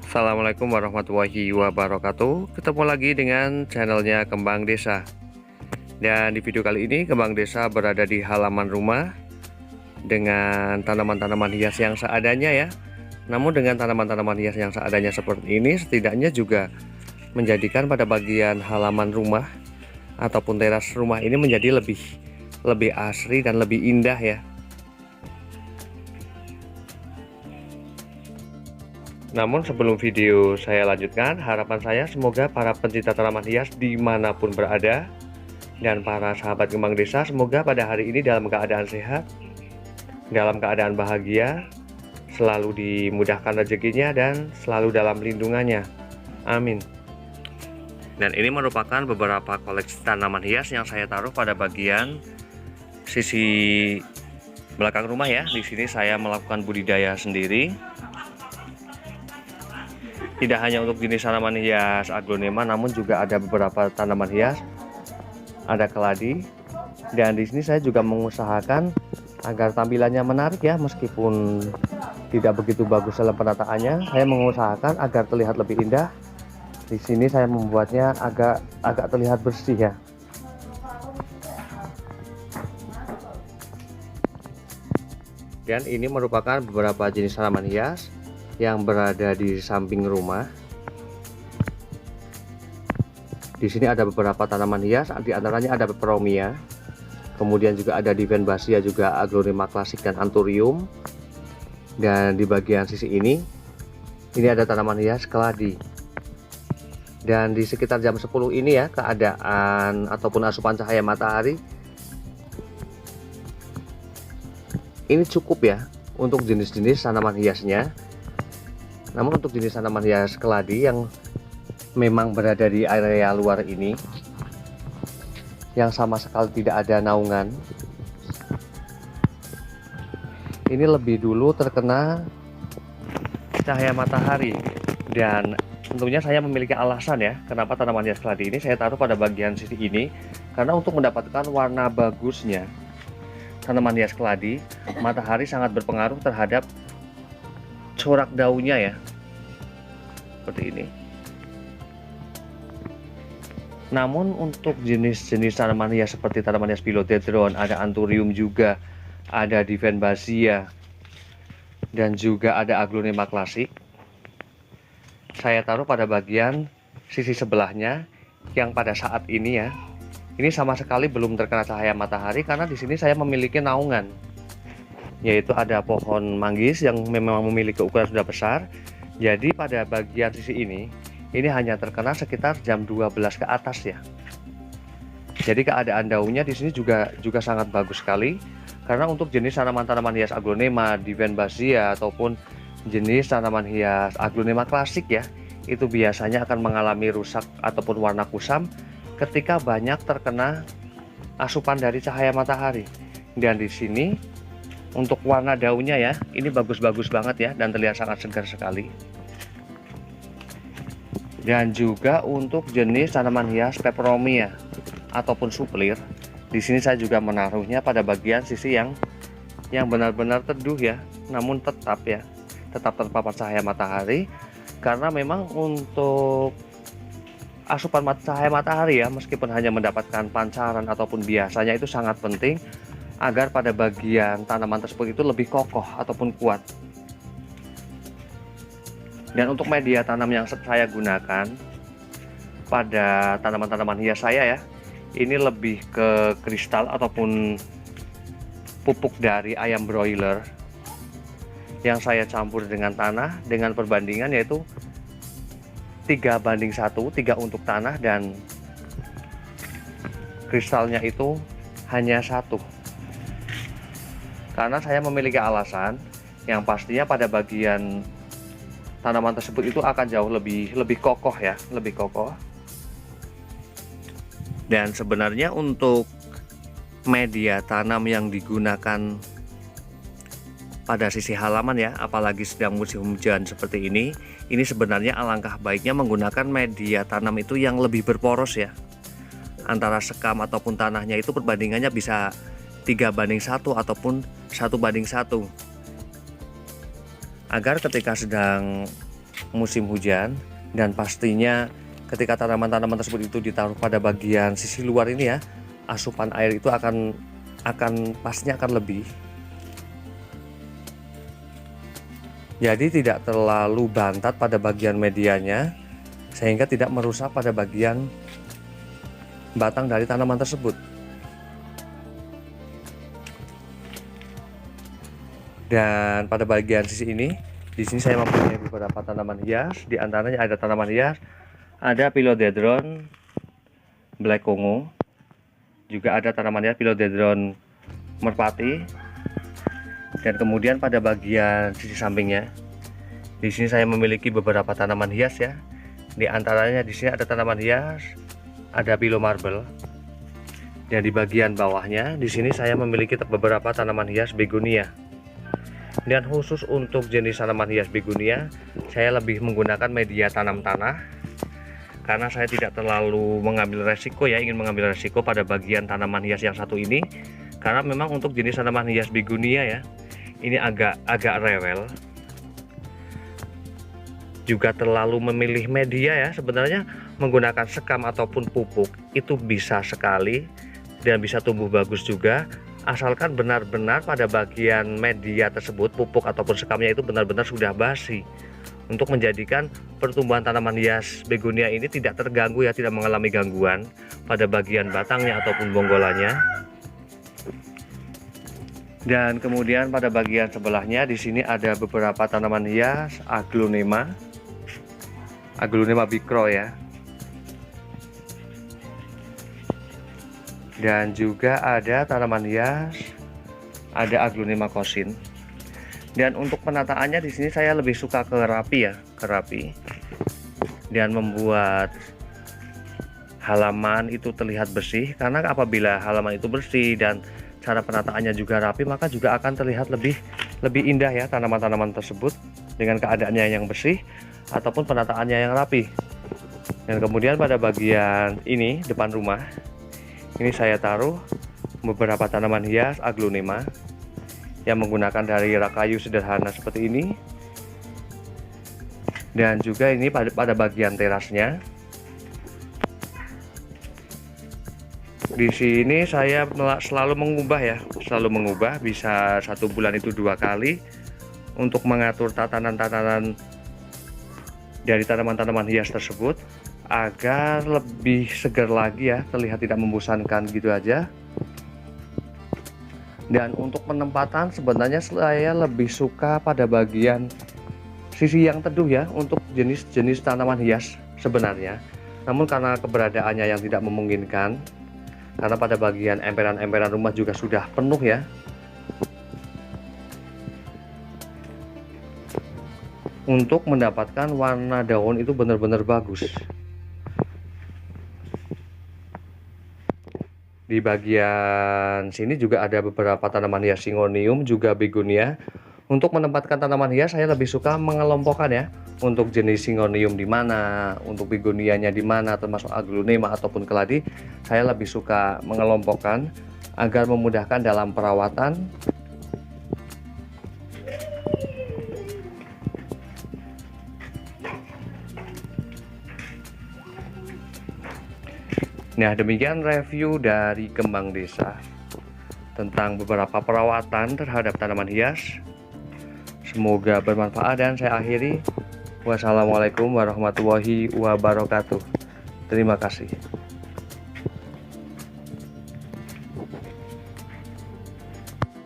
Assalamualaikum warahmatullahi wabarakatuh. Ketemu lagi dengan channelnya Kembang Desa. Dan di video kali ini Kembang Desa berada di halaman rumah dengan tanaman-tanaman hias yang seadanya ya. Namun dengan tanaman-tanaman hias yang seadanya seperti ini setidaknya juga menjadikan pada bagian halaman rumah ataupun teras rumah ini menjadi lebih asri dan lebih indah ya. Namun sebelum video saya lanjutkan, harapan saya semoga para pencinta tanaman hias dimanapun berada dan para sahabat Kembang Desa semoga pada hari ini dalam keadaan sehat, dalam keadaan bahagia, selalu dimudahkan rezekinya dan selalu dalam lindungannya. Amin. Dan ini merupakan beberapa koleksi tanaman hias yang saya taruh pada bagian sisi belakang rumah ya. Di sini saya melakukan budidaya sendiri. Tidak hanya untuk jenis tanaman hias aglonema, namun juga ada beberapa tanaman hias, ada keladi. Dan di sini saya juga mengusahakan agar tampilannya menarik ya, meskipun tidak begitu bagus dalam penataannya. Saya mengusahakan agar terlihat lebih indah. Di sini saya membuatnya agak terlihat bersih ya. Dan ini merupakan beberapa jenis tanaman hias yang berada di samping rumah. Di sini ada beberapa tanaman hias, di antaranya ada peperomia, kemudian juga ada Divenbasia, juga aglonema klasik dan anthurium. Dan di bagian sisi ini ada tanaman hias keladi. Dan di sekitar jam 10 ini ya, keadaan ataupun asupan cahaya matahari ini cukup ya untuk jenis-jenis tanaman hiasnya. Namun untuk jenis tanaman hias keladi yang memang berada di area luar ini, yang sama sekali tidak ada naungan, ini lebih dulu terkena cahaya matahari. Dan tentunya saya memiliki alasan ya kenapa tanaman hias keladi ini saya taruh pada bagian sisi ini, karena untuk mendapatkan warna bagusnya tanaman hias keladi, matahari sangat berpengaruh terhadap corak daunnya ya, seperti ini. Namun untuk jenis-jenis tanaman hias seperti tanaman hias philodendron, ada anthurium juga, ada Divenbasia, dan juga ada aglonema klasik, saya taruh pada bagian sisi sebelahnya yang pada saat ini ya, ini sama sekali belum terkena cahaya matahari karena di sini saya memiliki naungan, yaitu ada pohon manggis yang memang memiliki ukuran sudah besar. Jadi pada bagian sisi ini hanya terkena sekitar jam 12 ke atas ya. Jadi keadaan daunnya di sini juga sangat bagus sekali, karena untuk jenis tanaman-tanaman hias aglonema, Divenbasia ataupun jenis tanaman hias aglonema klasik ya, itu biasanya akan mengalami rusak ataupun warna kusam ketika banyak terkena asupan dari cahaya matahari. Dan di sini untuk warna daunnya ya, ini bagus-bagus banget ya dan terlihat sangat segar sekali. Dan juga untuk jenis tanaman hias peperomia ataupun suplir, di sini saya juga menaruhnya pada bagian sisi yang benar-benar teduh ya, namun tetap terpapar cahaya matahari, karena memang untuk asupan cahaya matahari ya, meskipun hanya mendapatkan pancaran ataupun biasanya, itu sangat penting agar pada bagian tanaman tersebut itu lebih kokoh ataupun kuat. Dan untuk media tanam yang saya gunakan pada tanaman-tanaman hias saya ya, ini lebih ke kristal ataupun pupuk dari ayam broiler yang saya campur dengan tanah dengan perbandingan yaitu 3:1, 3 untuk tanah dan kristalnya itu hanya 1. Karena saya memiliki alasan yang pastinya pada bagian tanaman tersebut itu akan jauh lebih kokoh ya, lebih kokoh. Dan sebenarnya untuk media tanam yang digunakan pada sisi halaman ya, apalagi sedang musim hujan seperti ini sebenarnya alangkah baiknya menggunakan media tanam itu yang lebih berporos ya. Antara sekam ataupun tanahnya itu perbandingannya bisa 3:1 ataupun 1:1, agar ketika sedang musim hujan. Dan pastinya ketika tanaman-tanaman tersebut itu ditaruh pada bagian sisi luar ini ya, asupan air itu akan pastinya akan lebih. Jadi tidak terlalu bantat pada bagian medianya, sehingga tidak merusak pada bagian batang dari tanaman tersebut. Dan pada bagian sisi ini, di sini saya mempunyai beberapa tanaman hias. Di antaranya ada tanaman hias, ada Philodendron Black Congo, juga ada tanaman hias Philodendron merpati. Dan kemudian pada bagian sisi sampingnya, di sini saya memiliki beberapa tanaman hias ya. Di antaranya di sini ada tanaman hias, ada Philo Marble. Dan di bagian bawahnya, di sini saya memiliki beberapa tanaman hias begonia. Dan khusus untuk jenis tanaman hias begonia, saya lebih menggunakan media tanam tanah, karena saya tidak terlalu mengambil resiko ya, ingin mengambil resiko pada bagian tanaman hias yang satu ini. Karena memang untuk jenis tanaman hias begonia ya, ini agak rewel, juga terlalu memilih media ya. Sebenarnya menggunakan sekam ataupun pupuk itu bisa sekali dan bisa tumbuh bagus juga, asalkan benar-benar pada bagian media tersebut, pupuk ataupun sekamnya itu benar-benar sudah basi, untuk menjadikan pertumbuhan tanaman hias begonia ini tidak terganggu ya, tidak mengalami gangguan pada bagian batangnya ataupun bonggolannya. Dan kemudian pada bagian sebelahnya di sini ada beberapa tanaman hias Aglonema bicro ya. Dan juga ada tanaman hias, ada Aglonema Cosin. Dan untuk penataannya di sini saya lebih suka ke rapi ya, ke rapi. Dan membuat halaman itu terlihat bersih, karena apabila halaman itu bersih dan cara penataannya juga rapi, maka juga akan terlihat lebih indah ya tanaman-tanaman tersebut dengan keadaannya yang bersih ataupun penataannya yang rapi. Dan kemudian pada bagian ini depan rumah, ini saya taruh beberapa tanaman hias Aglonema yang menggunakan dari rak kayu sederhana seperti ini. Dan juga ini pada bagian terasnya, di sini saya selalu mengubah bisa 1 bulan itu 2 kali untuk mengatur tatanan-tatanan dari tanaman-tanaman hias tersebut agar lebih segar lagi ya, terlihat tidak membosankan gitu aja. Dan untuk penempatan sebenarnya saya lebih suka pada bagian sisi yang teduh ya untuk jenis-jenis tanaman hias sebenarnya. Namun karena keberadaannya yang tidak memungkinkan, karena pada bagian emperan-emperan rumah juga sudah penuh ya, untuk mendapatkan warna daun itu benar-benar bagus. Di bagian sini juga ada beberapa tanaman hias Syngonium juga begonia. Untuk menempatkan tanaman hias saya lebih suka mengelompokkan ya, untuk jenis Syngonium di mana, untuk begonianya di mana, termasuk Aglonema ataupun keladi, saya lebih suka mengelompokkan agar memudahkan dalam perawatan. Nah, demikian review dari Kembang Desa tentang beberapa perawatan terhadap tanaman hias. Semoga bermanfaat dan saya akhiri. Wassalamualaikum warahmatullahi wabarakatuh. Terima kasih.